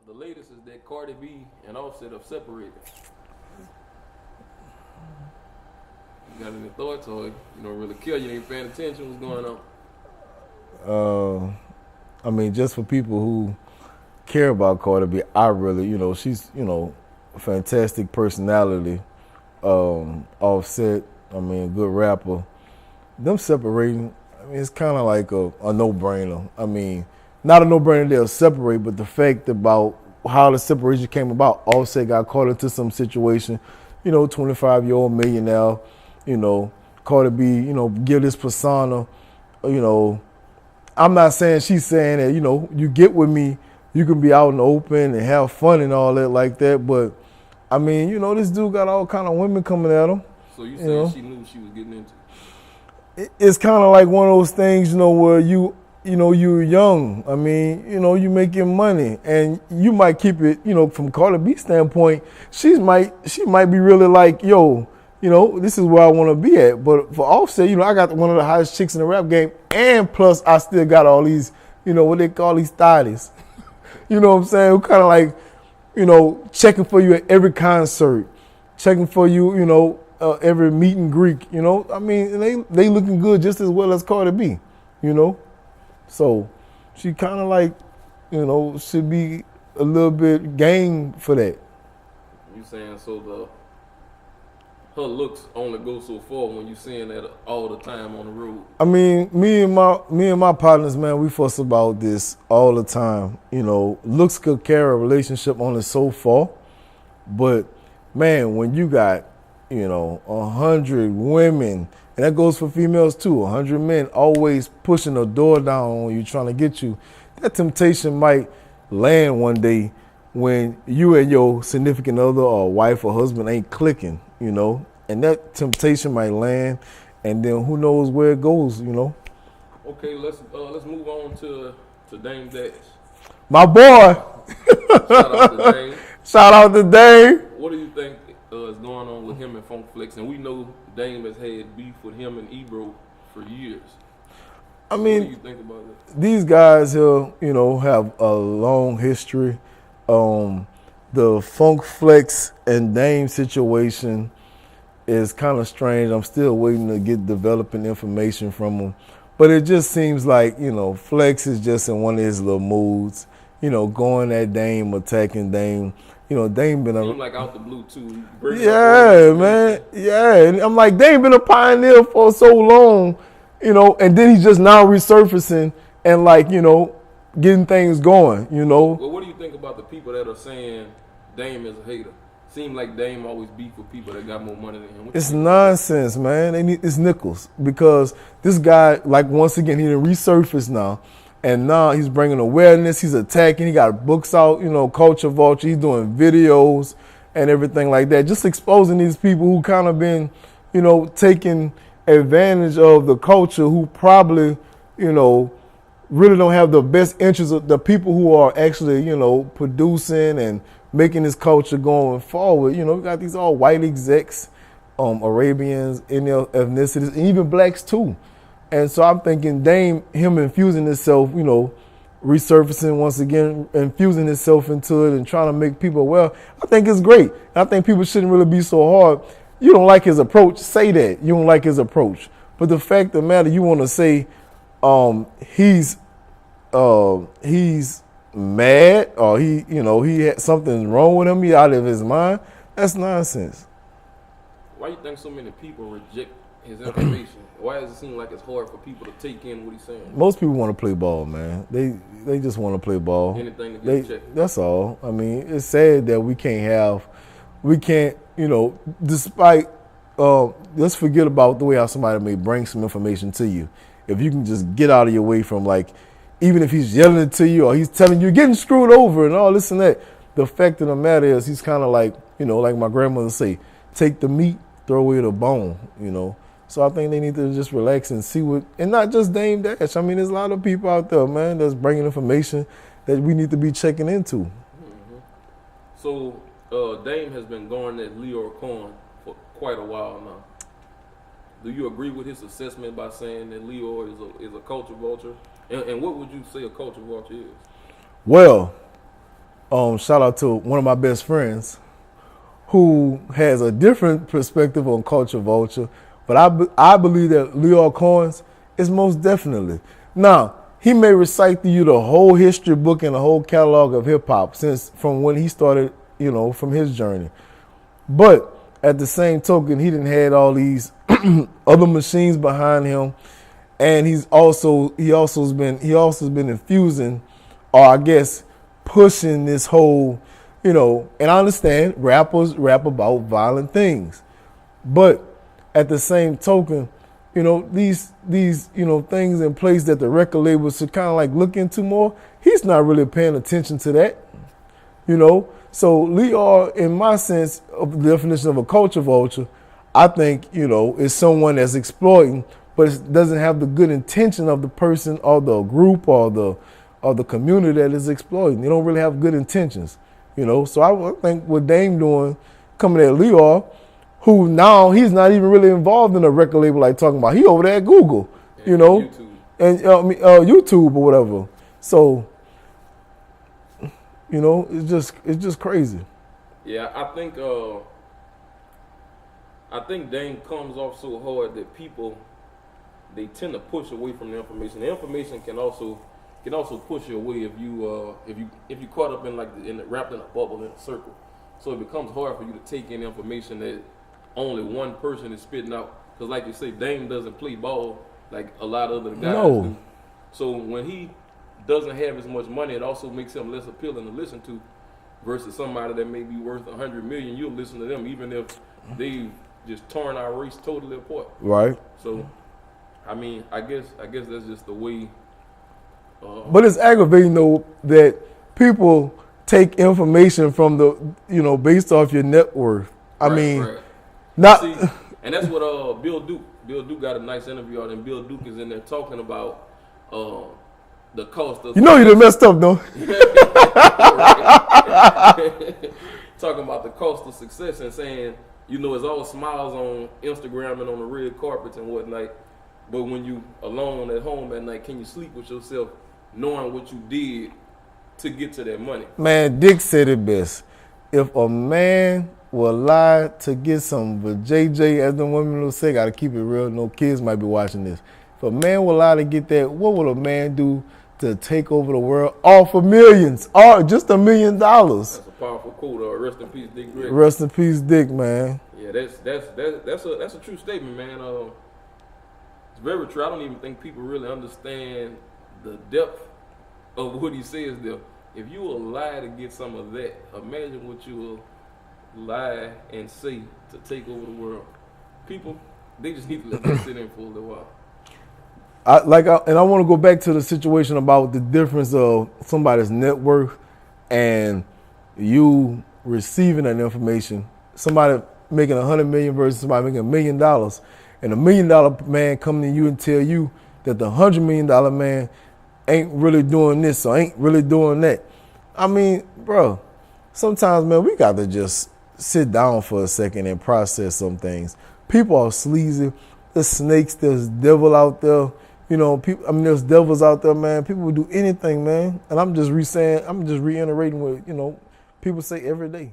The latest is that Cardi B and Offset have separated. You got any thoughts, or you don't really care? You ain't paying attention? What's going on? I mean, just for people who care about Cardi B, I really, she's, a fantastic personality. Offset, I mean, good rapper. Them separating, I mean, it's kind of like a no-brainer. I mean, not a no-brainer they'll separate, but the fact about how the separation came about, Offset got caught into some situation, 25-year-old millionaire, Cardi B, give this persona, I'm not saying she's saying that, you get with me, you can be out in the open and have fun and all that like that, but I mean, this dude got all kind of women coming at him. So you saying she knew what she was getting into? It's kind of like one of those things, where you're young. I mean, you making money, and you might keep it, from Cardi B's standpoint, she might be really like, yo, this is where I want to be at. But for Offset, I got one of the hottest chicks in the rap game, and plus I still got all these, what they call these thotties. You know what I'm saying? Who kind of like, checking for you at every concert, checking for you, every meet and greet. I mean, they looking good just as well as Cardi B. So she kind of like, should be a little bit game for that. You saying so her looks only go so far when you seeing that all the time on the road? I mean, me and my partners, man, we fuss about this all the time. Looks could carry a relationship only so far, but man, when you got 100 women, and that goes for females too, 100 men always pushing a door down on you, trying to get you, that temptation might land one day when you and your significant other or wife or husband ain't clicking, and that temptation might land, and then who knows where it goes, Okay, let's move on to Dame Dash. My boy. Shout out to Dame. Shout out to Dame. What do you think is going on with him and Funk Flex? And we know Dame has had beef with him and Ebro for years. I mean, what do you think about that? These guys here, have a long history. The Funk Flex and Dame situation is kind of strange. I'm still waiting to get developing information from him. But it just seems like, Flex is just in one of his little moods, going at Dame, attacking Dame. Dame been seem like out the blue too. Yeah, man. Yeah. And I'm like, Dame been a pioneer for so long, and then he's just now resurfacing and getting things going, Well, what do you think about the people that are saying Dame is a hater? Seem like Dame always beef with people that got more money than him. It's nonsense, man. It's nickels, because this guy, once again, he done resurfaced now, and now he's bringing awareness. He's attacking. He got books out, Culture Vulture. He's doing videos and everything like that, just exposing these people who kind of been, taking advantage of the culture, who probably, really don't have the best interests of the people who are actually, producing and making this culture going forward. We got these all white execs, Arabians, Indian ethnicities, and even blacks too. And so I'm thinking Dame, him infusing himself, resurfacing once again, infusing himself into it and trying to make people aware, I think it's great. And I think people shouldn't really be so hard. You don't like his approach, say that. You don't like his approach. But the fact of the matter, you want to say he's mad, or he had something wrong with him, he out of his mind, that's nonsense. Why do you think so many people reject his information? Why does it seem like it's hard for people to take in what he's saying? Most people want to play ball, man. They just want to play ball. Anything to get checked. That's all. I mean, it's sad that we can't, despite, let's forget about the way how somebody may bring some information to you. If you can just get out of your way from, even if he's yelling it to you or he's telling you you're getting screwed over and all this and that, the fact of the matter is he's kind of like my grandmother say, take the meat, throw away the bone, So I think they need to just relax and see and not just Dame Dash. I mean, there's a lot of people out there, man, that's bringing information that we need to be checking into. Mm-hmm. So Dame has been going at Leo Cohen for quite a while now. Do you agree with his assessment by saying that Leo is a culture vulture? And what would you say a culture vulture is? Well, shout out to one of my best friends who has a different perspective on culture vulture. But I believe that Lyor Cohen is most definitely. Now, he may recite to you the whole history book and the whole catalog of hip hop since from when he started, from his journey. But at the same token, he didn't had all these other machines behind him, and he also has been infusing, or I guess pushing this whole, and I understand rappers rap about violent things, but at the same token, these things in place that the record labels should kind of like look into more. He's not really paying attention to that, So Lyor, in my sense of the definition of a culture vulture, I think, is someone that's exploiting, but it doesn't have the good intention of the person or the group or the community that is exploiting. They don't really have good intentions, So I think what Dame doing, coming at Lyor, who now he's not even really involved in a record label like talking about. He over there at Google, YouTube. And YouTube or whatever. So, it's just crazy. Yeah, I think Dame comes off so hard that people, they tend to push away from the information. The information can also push you away if you caught up in wrapped in a bubble in a circle. So it becomes hard for you to take in information that only one person is spitting out. Because like you say, Dame doesn't play ball like a lot of other guys do. So when he doesn't have as much money, it also makes him less appealing to listen to versus somebody that may be worth $100 million. You'll listen to them even if they've just torn our race totally apart. Right. So, I guess that's just the way. But it's aggravating though that people take information from the, based off your net worth. Right. Not. See, and that's what Bill Duke got a nice interview out, and Bill Duke is in there talking about the cost of. You done messed up though. Talking about the cost of success and saying, it's all smiles on Instagram and on the red carpets and whatnot. But when you alone at home at night, can you sleep with yourself knowing what you did to get to that money? Man, Dick said it best. If a man will lie to get some, but JJ, as the women will say, gotta keep it real. No kids might be watching this. If a man will lie to get that, what will a man do to take over the world? All for millions, or just $1 million. That's a powerful quote. Rest in peace, Dick Greg. Rest in peace, Dick, man. Yeah, that's a true statement, man. It's very true. I don't even think people really understand the depth of what he says there. If you will lie to get some of that, imagine what you will lie and say to take over the world. People, they just need to let that sit in for a little while. I want to go back to the situation about the difference of somebody's net worth and you receiving that information. Somebody making $100 million versus somebody making $1 million, and $1 million man coming to you and tell you that the $100 million man ain't really doing this or ain't really doing that. Bro, sometimes, man, we got to just sit down for a second and process some things. People are sleazy. There's snakes. There's devil out there. There's devils out there, man. People will do anything, man. And I'm just reiterating what, people say every day.